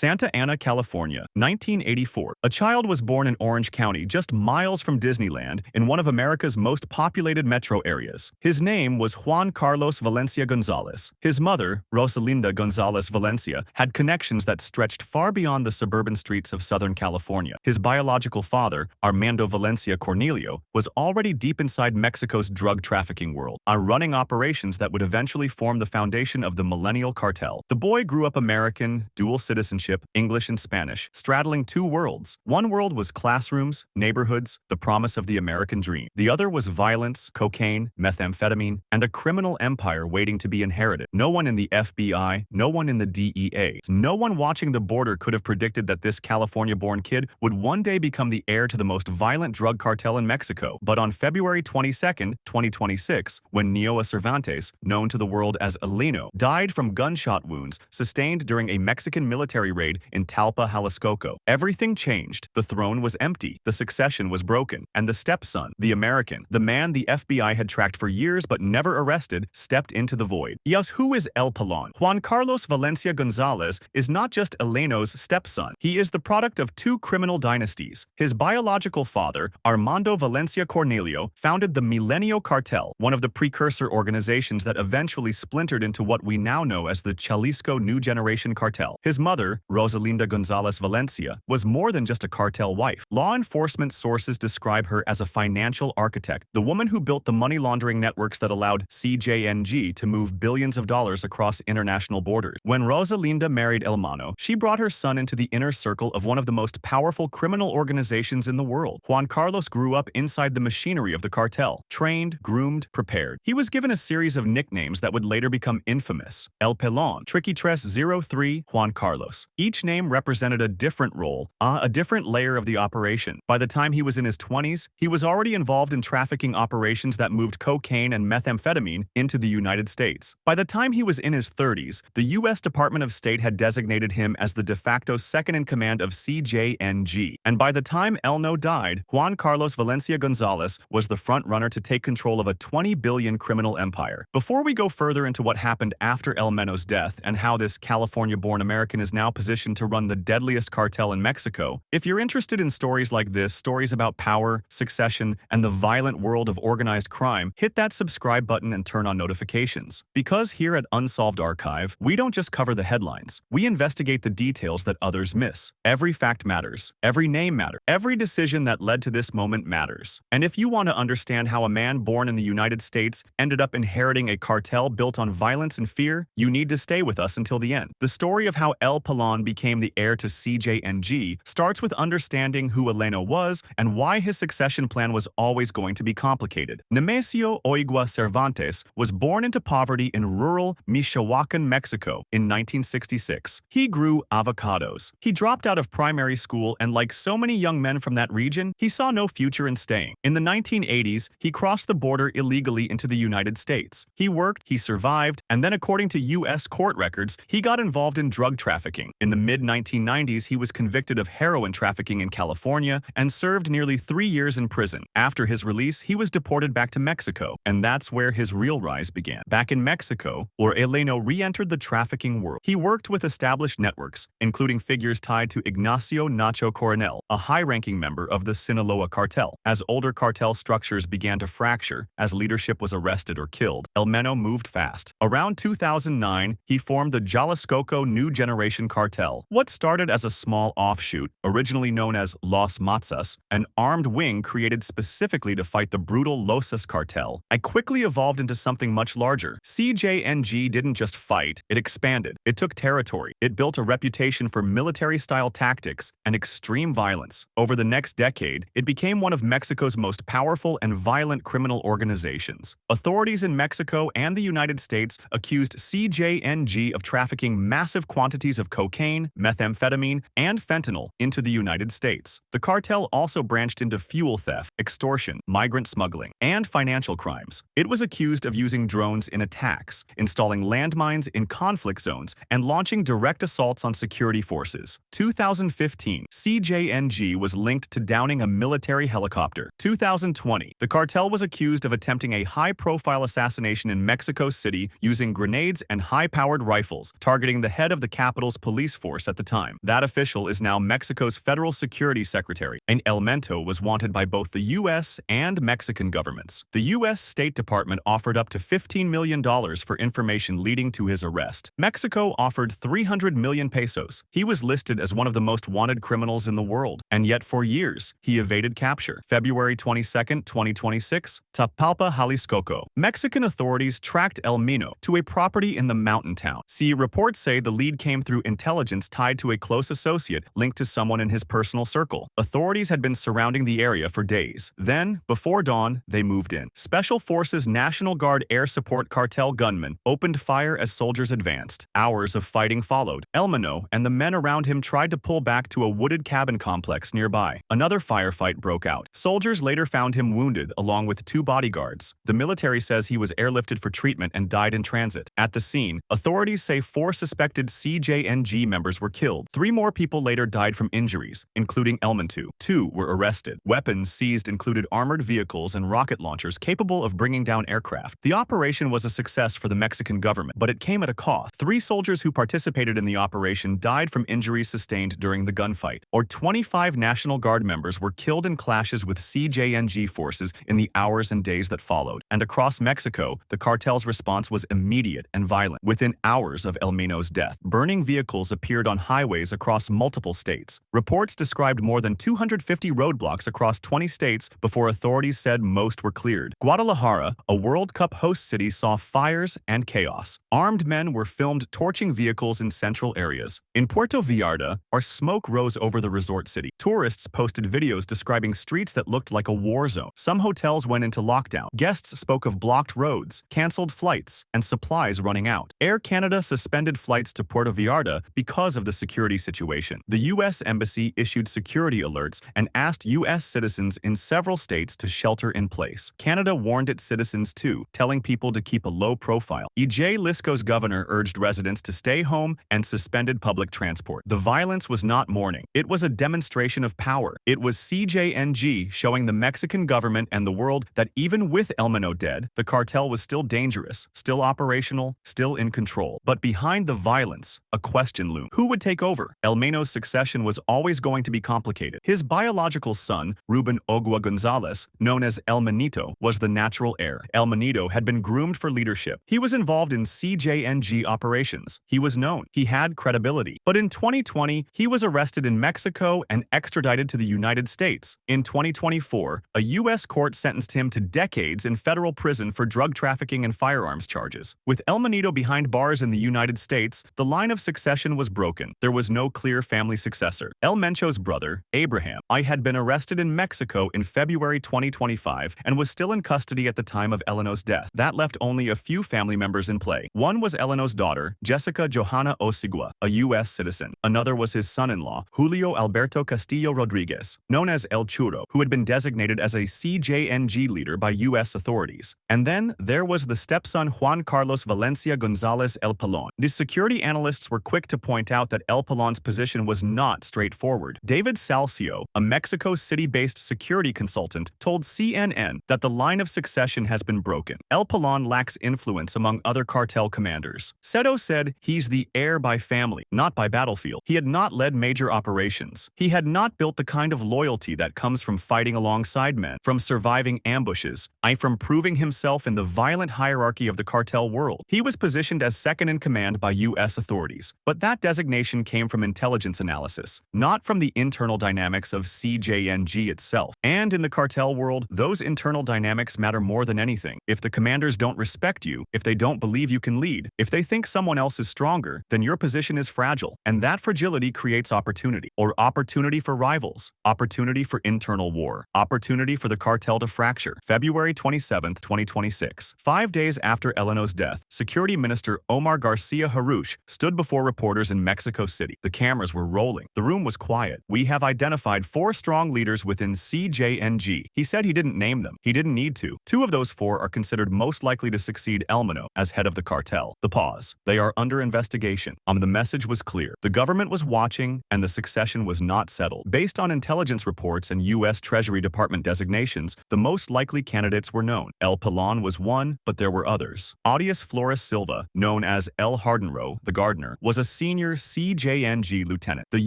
Santa Ana, California, 1984. A child was born in Orange County, just miles from Disneyland, in one of America's most populated metro areas. His name was Juan Carlos Valencia Gonzalez. His mother, Rosalinda Gonzalez Valencia, had connections that stretched far beyond the suburban streets of Southern California. His biological father, Armando Valencia Cornelio, was already deep inside Mexico's drug trafficking world, running operations that would eventually form the foundation of the Millennial Cartel. The boy grew up American, dual citizenship, English and Spanish, straddling two worlds. One world was classrooms, neighborhoods, the promise of the American dream. The other was violence, cocaine, methamphetamine, and a criminal empire waiting to be inherited. No one in the FBI, no one in the DEA, no one watching the border could have predicted that this California-born kid would one day become the heir to the most violent drug cartel in Mexico. But on February 22, 2026, when Nioa Cervantes, known to the world as Eleno, died from gunshot wounds sustained during a Mexican military raid in Talpa, Jalisco, everything changed. The throne was empty, the succession was broken, and the stepson, the American, the man the FBI had tracked for years but never arrested, stepped into the void. Yes, who is El Pelon? Juan Carlos Valencia Gonzalez is not just Eleno's stepson. He is the product of two criminal dynasties. His biological father, Armando Valencia Cornelio, founded the Millennial Cartel, one of the precursor organizations that eventually splintered into what we now know as the Jalisco New Generation Cartel. His mother, Rosalinda Gonzalez Valencia, was more than just a cartel wife. Law enforcement sources describe her as a financial architect, the woman who built the money laundering networks that allowed CJNG to move billions of dollars across international borders. When Rosalinda married El Mano, she brought her son into the inner circle of one of the most powerful criminal organizations in the world. Juan Carlos grew up inside the machinery of the cartel, trained, groomed, prepared. He was given a series of nicknames that would later become infamous: El Pelon, Tricky Tres 03, Juan Carlos. Each name represented a different role, a different layer of the operation. By the time he was in his 20s, he was already involved in trafficking operations that moved cocaine and methamphetamine into the United States. By the time he was in his 30s, the U.S. Department of State had designated him as the de facto second-in-command of CJNG. And by the time Elno died, Juan Carlos Valencia Gonzalez was the front-runner to take control of a $20 billion criminal empire. Before we go further into what happened after El Meno's death and how this California-born American is now positioned to run the deadliest cartel in Mexico, if you're interested in stories like this, stories about power, succession, and the violent world of organized crime, hit that subscribe button and turn on notifications. Because here at Unsolved Archive, we don't just cover the headlines. We investigate the details that others miss. Every fact matters. Every name matters. Every decision that led to this moment matters. And if you want to understand how a man born in the United States ended up inheriting a cartel built on violence and fear, you need to stay with us until the end. The story of how El Pelon became the heir to CJNG starts with understanding who Eleno was and why his succession plan was always going to be complicated. Nemesio Oigua Cervantes was born into poverty in rural Michoacan, Mexico in 1966. He grew avocados. He dropped out of primary school and, like so many young men from that region, he saw no future in staying. In the 1980s, he crossed the border illegally into the United States. He worked, he survived, and then according to U.S. court records, he got involved in drug trafficking. In the mid-1990s, he was convicted of heroin trafficking in California and served nearly 3 years in prison. After his release, he was deported back to Mexico, and that's where his real rise began. Back in Mexico, where Eleno re-entered the trafficking world, he worked with established networks, including figures tied to Ignacio Nacho Coronel, a high-ranking member of the Sinaloa cartel. As older cartel structures began to fracture, as leadership was arrested or killed, El Meno moved fast. Around 2009, he formed the Jalisco New Generation Cartel. What started as a small offshoot, originally known as Los Matzas, an armed wing created specifically to fight the brutal Losas cartel, quickly evolved into something much larger. CJNG didn't just fight, it expanded. It took territory. It built a reputation for military-style tactics and extreme violence. Over the next decade, it became one of Mexico's most powerful and violent criminal organizations. Authorities in Mexico and the United States accused CJNG of trafficking massive quantities of cocaine, methamphetamine, and fentanyl into the United States. The cartel also branched into fuel theft, extortion, migrant smuggling, and financial crimes. It was accused of using drones in attacks, installing landmines in conflict zones, and launching direct assaults on security forces. 2015, CJNG was linked to downing a military helicopter. 2020, the cartel was accused of attempting a high-profile assassination in Mexico City using grenades and high-powered rifles, targeting the head of the capital's police police force at the time. That official is now Mexico's federal security secretary, and El Mencho was wanted by both the U.S. and Mexican governments. The U.S. State Department offered up to $15 million for information leading to his arrest. Mexico offered 300 million pesos. He was listed as one of the most wanted criminals in the world, and yet for years, he evaded capture. February 22, 2026, Tapalpa, Jalisco. Mexican authorities tracked El Mino to a property in the mountain town. See, reports say the lead came through intelligence tied to a close associate linked to someone in his personal circle. Authorities had been surrounding the area for days. Then, before dawn, they moved in. Special Forces National Guard Air Support cartel gunmen opened fire as soldiers advanced. Hours of fighting followed. El Mino and the men around him tried to pull back to a wooded cabin complex nearby. Another firefight broke out. Soldiers later found him wounded along with 2 bodyguards. The military says he was airlifted for treatment and died in transit. At the scene, authorities say 4 suspected CJNG members were killed. 3 more people later died from injuries, including El Mencho. 2 were arrested. Weapons seized included armored vehicles and rocket launchers capable of bringing down aircraft. The operation was a success for the Mexican government, but it came at a cost. 3 soldiers who participated in the operation died from injuries sustained during the gunfight. 25 National Guard members were killed in clashes with CJNG forces in the hours and days that followed. And across Mexico, the cartel's response was immediate and violent. Within hours of El Mino's death, burning vehicles appeared on highways across multiple states. Reports described more than 250 roadblocks across 20 states before authorities said most were cleared. Guadalajara, a World Cup host city, saw fires and chaos. Armed men were filmed torching vehicles in central areas. In Puerto Vallarta, our smoke rose over the resort city. Tourists posted videos describing streets that looked like a war zone. Some hotels went into lockdown. Guests spoke of blocked roads, canceled flights, and supplies running out. Air Canada suspended flights to Puerto Vallarta because of the security situation. The U.S. Embassy issued security alerts and asked U.S. citizens in several states to shelter in place. Canada warned its citizens too, telling people to keep a low profile. Jalisco's governor urged residents to stay home and suspended public transport. The violence was not mourning. It was a demonstration of power. It was CJNG showing the Mexican government and the world that even with El Mino dead, the cartel was still dangerous, still operational, still in control. But behind the violence, a question loomed. Who would take over? El Mino's succession was always going to be complicated. His biological son, Ruben Ogua Gonzalez, known as El Manito, was the natural heir. El Manito had been groomed for leadership. He was involved in CJNG operations. He was known. He had credibility. But in 2020, he was arrested in Mexico and extradited to the United States. In 2024, a U.S. court sentenced him to decades in federal prison for drug trafficking and firearms charges. With El Manito behind bars in the United States, the line of succession was broken. There was no clear family successor. El Mencho's brother, Abraham, had been arrested in Mexico in February 2025 and was still in custody at the time of Eleno's death. That left only a few family members in play. One was Eleno's daughter, Jessica Johanna Osigua, a U.S. citizen. Another was his son-in-law, Julio Alberto Castillo Rodriguez, known as El Churro, who had been designated as a CJNG leader by U.S. authorities. And then there was the stepson Juan Carlos Valencia Gonzalez El Pelon. The security analysts were quick to point out that El Pelon's position was not straightforward. David Salcio, a Mexico City-based security consultant, told CNN that the line of succession has been broken. El Pelon lacks influence among other cartel commanders. Seto said he's the heir by family, not by battlefield. He had not led major operations. He had not built the kind of loyalty that comes from fighting alongside men, from surviving ambushes, from proving himself in the violent hierarchy of the cartel world. He was positioned as second in command by U.S. authorities. But that designation came from intelligence analysis, not from the internal dynamics of CJNG itself. And in the cartel world, those internal dynamics matter more than anything. If the commanders don't respect you, if they don't believe you can lead, if they think someone else is stronger, then your position is fragile. And that fragility creates opportunity. Or opportunity for rivals, opportunity for internal war, opportunity for the cartel to fracture. February 27, 2026. 5 days after Eleno's death, Security Minister Omar Garcia Haruch stood before reporters in Mexico City. The cameras were rolling. The room was quiet. "We have identified 4 strong leaders within CJNG." He said he didn't name them. He didn't need to. 2 of those 4 are considered most likely to succeed El Mino as head of the cartel. The pause. They are under investigation. The message was clear. The government was watching, and the succession was not settled. Based on intelligence reports and U.S. Treasury Department designations, the most likely candidates were known. El Pelon was one, but there were others. Audius Flores Silva, known as El Hardenro, the gardener, was a senior senior CJNG lieutenant. The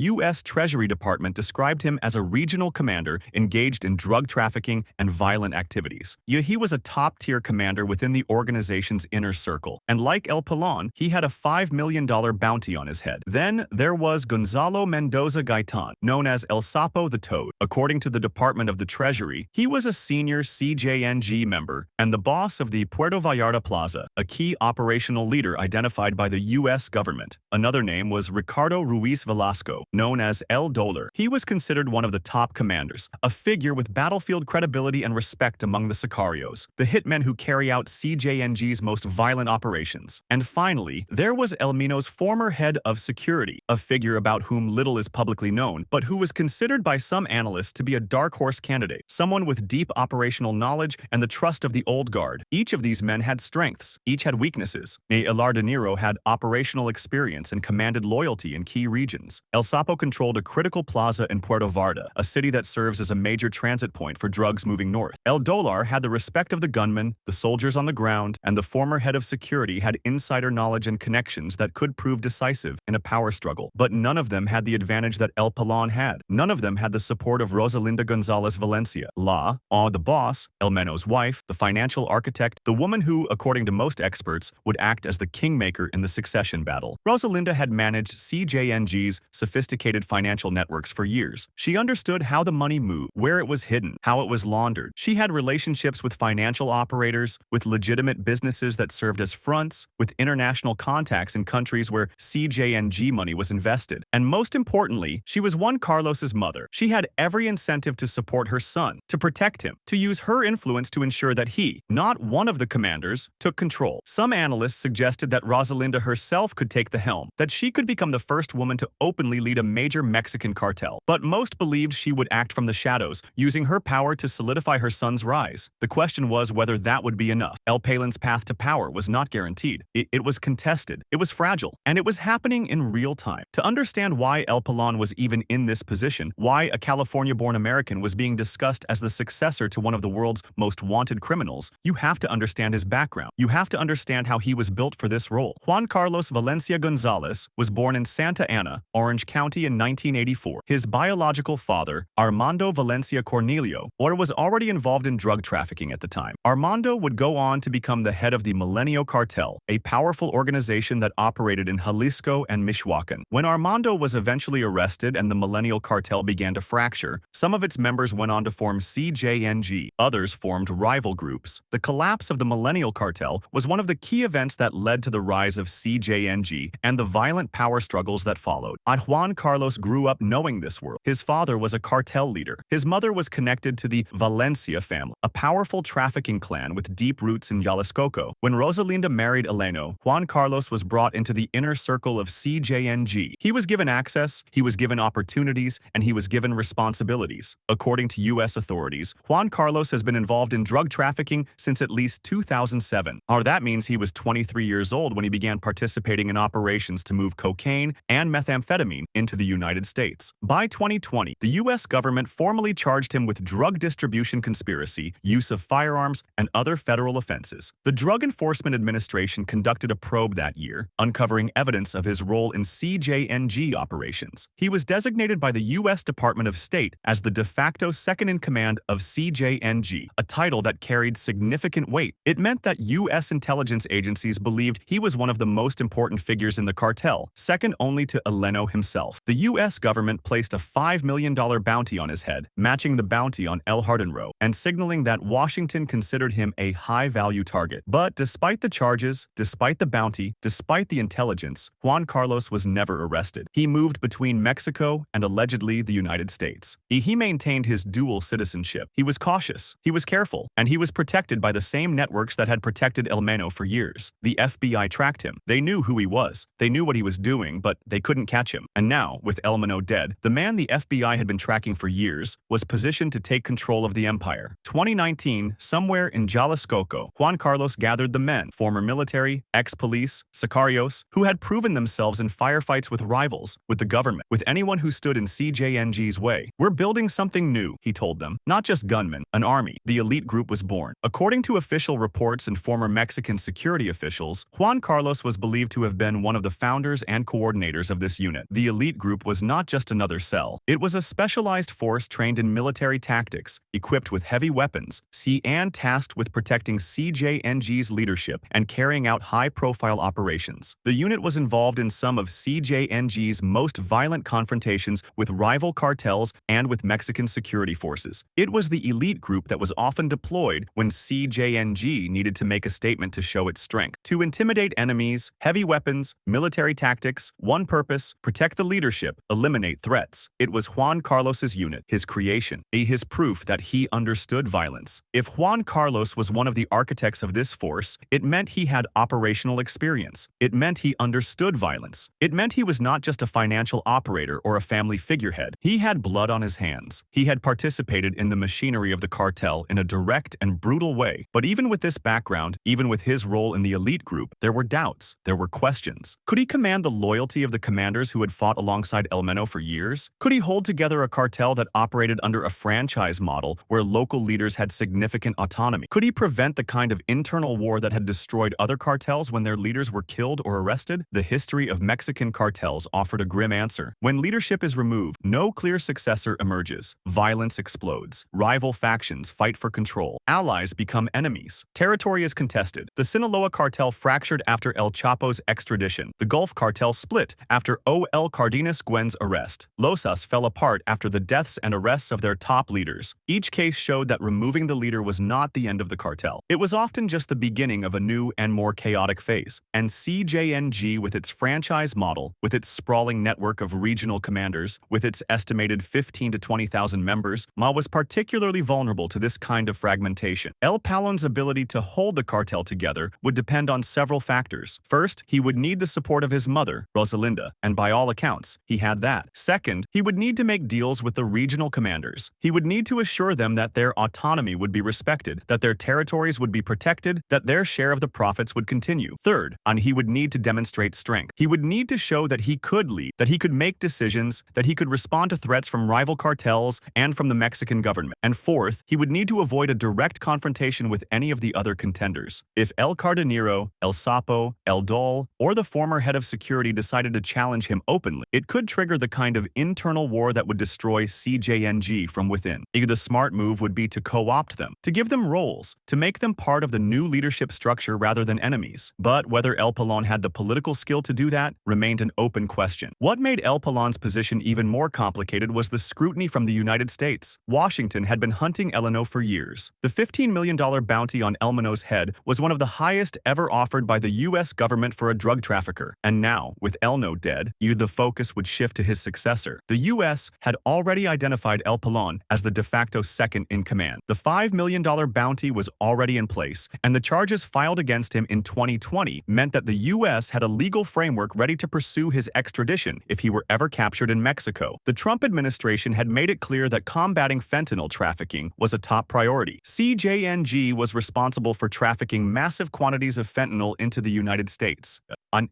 U.S. Treasury Department described him as a regional commander engaged in drug trafficking and violent activities. Yet he was a top-tier commander within the organization's inner circle, and like El Pelon, he had a $5 million bounty on his head. Then there was Gonzalo Mendoza Gaitan, known as El Sapo the Toad. According to the Department of the Treasury, he was a senior CJNG member and the boss of the Puerto Vallarta Plaza, a key operational leader identified by the U.S. government. Another name was Ricardo Ruiz Velasco, known as El Dólar. He was considered one of the top commanders, a figure with battlefield credibility and respect among the sicarios, the hitmen who carry out CJNG's most violent operations. And finally, there was El Mino's former head of security, a figure about whom little is publicly known, but who was considered by some analysts to be a dark horse candidate, someone with deep operational knowledge and the trust of the old guard. Each of these men had strengths, each had weaknesses. El De Niro had operational experience and commanded loyalty in key regions. El Sapo controlled a critical plaza in Puerto Vallarta, a city that serves as a major transit point for drugs moving north. El Dólar had the respect of the gunmen, the soldiers on the ground, and the former head of security had insider knowledge and connections that could prove decisive in a power struggle. But none of them had the advantage that El Pelon had. None of them had the support of Rosalinda González Valencia, the boss, El Meno's wife, the financial architect, the woman who, according to most experts, would act as the kingmaker in the succession battle. Rosalinda had managed CJNG's sophisticated financial networks for years. She understood how the money moved, where it was hidden, how it was laundered. She had relationships with financial operators, with legitimate businesses that served as fronts, with international contacts in countries where CJNG money was invested. And most importantly, she was Juan Carlos's mother. She had every incentive to support her son, to protect him, to use her influence to ensure that he, not one of the commanders, took control. Some analysts suggested that Rosalinda herself could take the helm, that she could become the first woman to openly lead a major Mexican cartel. But most believed she would act from the shadows, using her power to solidify her son's rise. The question was whether that would be enough. El Pelon's path to power was not guaranteed. It was contested, it was fragile, and it was happening in real time. To understand why El Pelon was even in this position, why a California-born American was being discussed as the successor to one of the world's most wanted criminals, you have to understand his background. You have to understand how he was built for this role. Juan Carlos Valencia González was born in Santa Ana, Orange County in 1984. His biological father, Armando Valencia Cornelio, was already involved in drug trafficking at the time. Armando would go on to become the head of the Milenio Cartel, a powerful organization that operated in Jalisco and Michoacan. When Armando was eventually arrested and the Millennial Cartel began to fracture, some of its members went on to form CJNG. Others formed rival groups. The collapse of the Millennial Cartel was one of the key events that led to the rise of CJNG and the violent power struggles that followed. Juan Carlos grew up knowing this world. His father was a cartel leader. His mother was connected to the Valencia family, a powerful trafficking clan with deep roots in Jalisco. When Rosalinda married Eleno, Juan Carlos was brought into the inner circle of CJNG. He was given access, he was given opportunities, and he was given responsibilities. According to U.S. authorities, Juan Carlos has been involved in drug trafficking since at least 2007. That means he was 23 years old when he began participating in operations to move cocaine and methamphetamine into the United States. By 2020, the U.S. government formally charged him with drug distribution conspiracy, use of firearms, and other federal offenses. The Drug Enforcement Administration conducted a probe that year, uncovering evidence of his role in CJNG operations. He was designated by the U.S. Department of State as the de facto second-in-command of CJNG, a title that carried significant weight. It meant that U.S. intelligence agencies believed he was one of the most important figures in the cartel, second only to Eleno himself. The U.S. government placed a $5 million bounty on his head, matching the bounty on El Hardenro, and signaling that Washington considered him a high-value target. But despite the charges, despite the bounty, despite the intelligence, Juan Carlos was never arrested. He moved between Mexico and allegedly the United States. He maintained his dual citizenship. He was cautious, he was careful, and he was protected by the same networks that had protected El Meno for years. The FBI tracked him. They knew who he was. They knew what he was doing, but they couldn't catch him. And now, with El Meno dead, the man the FBI had been tracking for years was positioned to take control of the empire. 2019, somewhere in Jalisco, Juan Carlos gathered the men, former military, ex-police, sicarios, who had proven themselves in firefights with rivals, with the government, with anyone who stood in CJNG's way. We're building something new, he told them. Not just gunmen, an army. The elite group was born. According to official reports and former Mexican security officials, Juan Carlos was believed to have been one of the founders and coordinators of this unit. The elite group was not just another cell. It was a specialized force trained in military tactics, equipped with heavy weapons, and tasked with protecting CJNG's leadership and carrying out high-profile operations. The unit was involved in some of CJNG's most violent confrontations with rival cartels and with Mexican security forces. It was the elite group that was often deployed when CJNG needed to make a statement to show its strength. To intimidate enemies, heavy weapons, military tactics, one purpose, protect the leadership, eliminate threats. It was Juan Carlos's unit, his creation, his proof that he understood violence. If Juan Carlos was one of the architects of this force, it meant he had operational experience. It meant he understood violence. It meant he was not just a financial operator or a family figurehead. He had blood on his hands. He had participated in the machinery of the cartel in a direct and brutal way. But even with this background, even with his role in the elite group, there were doubts, there were questions. Could he command the loyalty of the commanders who had fought alongside El Mencho for years? Could he hold together a cartel that operated under a franchise model where local leaders had significant autonomy? Could he prevent the kind of internal war that had destroyed other cartels when their leaders were killed or arrested? The history of Mexican cartels offered a grim answer. When leadership is removed, no clear successor emerges. Violence explodes. Rival factions fight for control. Allies become enemies. Territory is contested. The Sinaloa cartel fractured after El Chapo's extradition. The Gulf cartel split after O.L. Cardenas Guen's arrest. Losas fell apart after the deaths and arrests of their top leaders. Each case showed that removing the leader was not the end of the cartel. It was often just the beginning of a new and more chaotic phase. And CJNG, with its franchise model, with its sprawling network of regional commanders, with its estimated 15 to 20,000 members, was particularly vulnerable to this kind of fragmentation. El Palon's ability to hold the cartel together would depend on several factors. First, he would need the support of his mother, Rosalinda, and by all accounts, he had that. Second, he would need to make deals with the regional commanders. He would need to assure them that their autonomy would be respected, that their territories would be protected, that their share of the profits would continue. Third, and he would need to demonstrate strength. He would need to show that he could lead, that he could make decisions, that he could respond to threats from rival cartels and from the Mexican government. And fourth, he would need to avoid a direct confrontation with any of the other contenders. If El Cardenero, El Sapo, El Dol, or the former head of security decided to challenge him openly, it could trigger the kind of internal war that would destroy CJNG from within. The smart move would be to co-opt them, to give them roles, to make them part of the new leadership structure rather than enemies. But whether El Palon had the political skill to do that remained an open question. What made El Palon's position even more complicated was the scrutiny from the United States. Washington had been hunting El Mencho for years. The $15 million bounty on El Mencho's head was one of the highest ever offered by the U.S. government for a drug trafficker. And now, with El Mencho dead, the focus would shift to his successor. The U.S. had already identified El Palon as the de facto second in command. The $5 million bounty was already in place, and the charges filed against him in 2020 meant that the U.S. had a legal framework ready to pursue his extradition if he were ever captured in Mexico. The Trump administration had made it clear that combating fentanyl trafficking was a top priority. CJNG was responsible for trafficking massive quantities of fentanyl into the United States,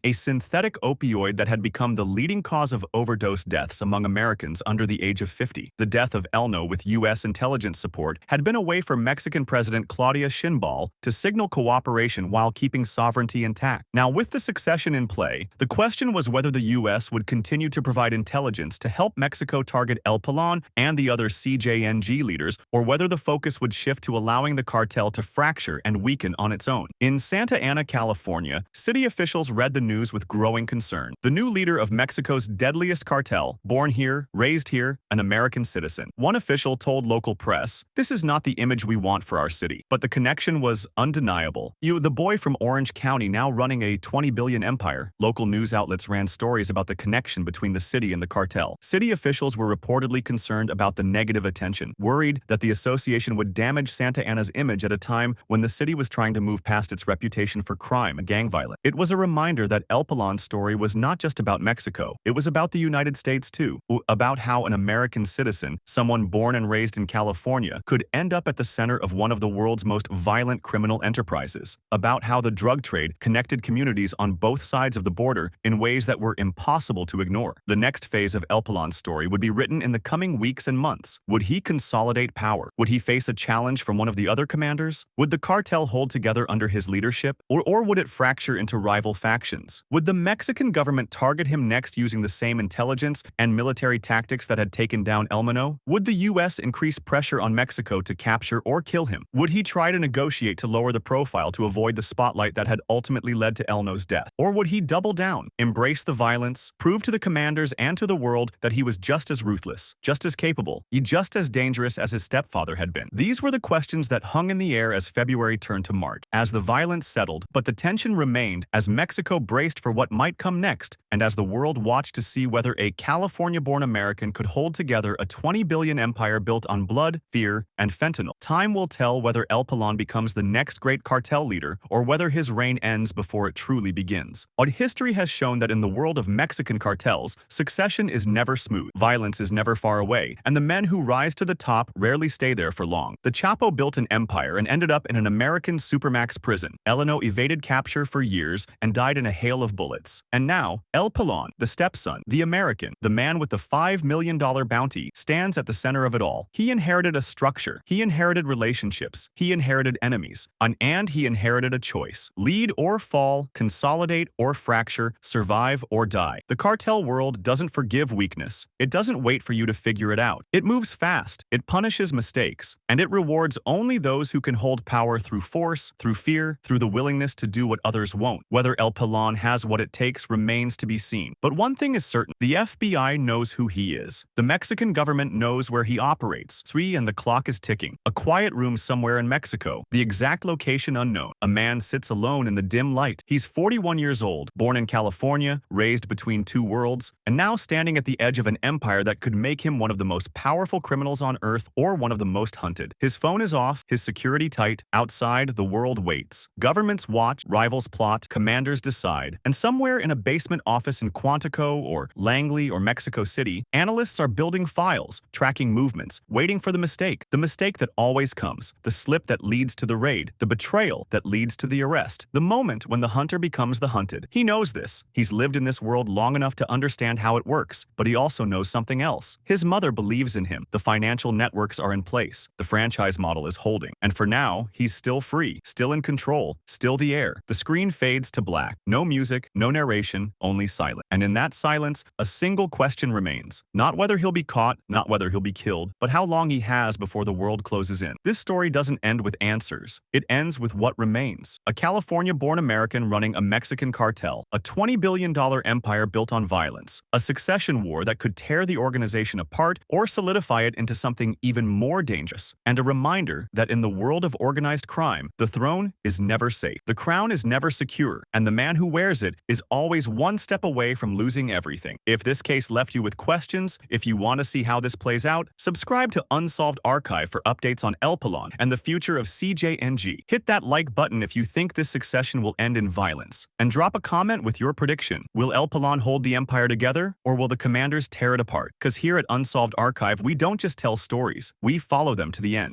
a synthetic opioid that had become the leading cause of overdose deaths among Americans under the age of 50. The death of El Mencho with U.S. intelligence support had been a way for Mexican President Claudia Sheinbaum to signal cooperation while keeping sovereignty intact. Now, with the succession in play, the question was whether the U.S. would continue to provide intelligence to help Mexico target El Palon and the other CJNG leaders, or whether the focus would shift to allowing the cartel to fracture and weaken on its own. In Santa Ana, California, city officials read the news with growing concern. The new leader of Mexico's deadliest cartel, born here, raised here, an American citizen. One official told local press, "This is not the image we want for our city." But the connection was undeniable. The boy from Orange County now running a $20 billion empire. Local news outlets ran stories about the connection between the city and the cartel. City officials were reportedly concerned about the negative attention, worried that the association would damage Santa Ana's image at a time when the city was trying to move past its reputation for crime and gang violence. It was a reminder that El Palon's story was not just about Mexico. It was about the United States too, about how an American citizen, someone born and raised in California, could end up at the center of one of the world's most violent criminal enterprises, about how the drug trade connected communities on both sides of the border in ways that were impossible to ignore. The next phase of El Palon's story would be written in the coming weeks and months. Would he consolidate power? Would he face a challenge from one of the other commanders? Would the cartel hold together under his leadership? Or would it fracture into rival factions actions. Would the Mexican government target him next using the same intelligence and military tactics that had taken down Elmano? Would the U.S. increase pressure on Mexico to capture or kill him? Would he try to negotiate to lower the profile to avoid the spotlight that had ultimately led to Elno's death? Or would he double down, embrace the violence, prove to the commanders and to the world that he was just as ruthless, just as capable, just as dangerous as his stepfather had been? These were the questions that hung in the air as February turned to March, as the violence settled, but the tension remained as Mexico braced for what might come next, and as the world watched to see whether a California-born American could hold together a $20 billion empire built on blood, fear, and fentanyl. Time will tell whether El Pelon becomes the next great cartel leader or whether his reign ends before it truly begins. But history has shown that in the world of Mexican cartels, succession is never smooth, violence is never far away, and the men who rise to the top rarely stay there for long. The Chapo built an empire and ended up in an American supermax prison. Eleno evaded capture for years and died in a hail of bullets. And now, El Pelon, the stepson, the American, the man with the $5 million bounty, stands at the center of it all. He inherited a structure, he inherited relationships, he inherited enemies, and he inherited a choice. Lead or fall, consolidate or fracture, survive or die. The cartel world doesn't forgive weakness. It doesn't wait for you to figure it out. It moves fast, it punishes mistakes, and it rewards only those who can hold power through force, through fear, through the willingness to do what others won't. Whether El Pelon has what it takes remains to be seen. But one thing is certain, the FBI knows who he is. The Mexican government knows where he operates. And the clock is ticking. A quiet room somewhere in Mexico, the exact location unknown. A man sits alone in the dim light. He's 41 years old, born in California, raised between two worlds, and now standing at the edge of an empire that could make him one of the most powerful criminals on earth or one of the most hunted. His phone is off, his security tight. Outside, the world waits. Governments watch, rivals plot, commanders decide. And somewhere in a basement office in Quantico or Langley or Mexico City, analysts are building files, tracking movements, waiting for the mistake that always comes, the slip that leads to the raid, the betrayal that leads to the arrest, the moment when the hunter becomes the hunted. He knows this. He's lived in this world long enough to understand how it works, but he also knows something else. His mother believes in him. The financial networks are in place. The franchise model is holding. And for now, he's still free, still in control, still the heir. The screen fades to black. No music, no narration, only silence. And in that silence, a single question remains. Not whether he'll be caught, not whether he'll be killed, but how long he has before the world closes in. This story doesn't end with answers. It ends with what remains. A California-born American running a Mexican cartel, a $20 billion empire built on violence, a succession war that could tear the organization apart or solidify it into something even more dangerous, and a reminder that in the world of organized crime, the throne is never safe, the crown is never secure, and the man who wears it is always one step away from losing everything. If this case left you with questions, if you want to see how this plays out, subscribe to Unsolved Archive for updates on El Pelon and the future of CJNG. Hit that like button if you think this succession will end in violence. And drop a comment with your prediction. Will El Pelon hold the empire together, or will the commanders tear it apart? Because here at Unsolved Archive, we don't just tell stories, we follow them to the end.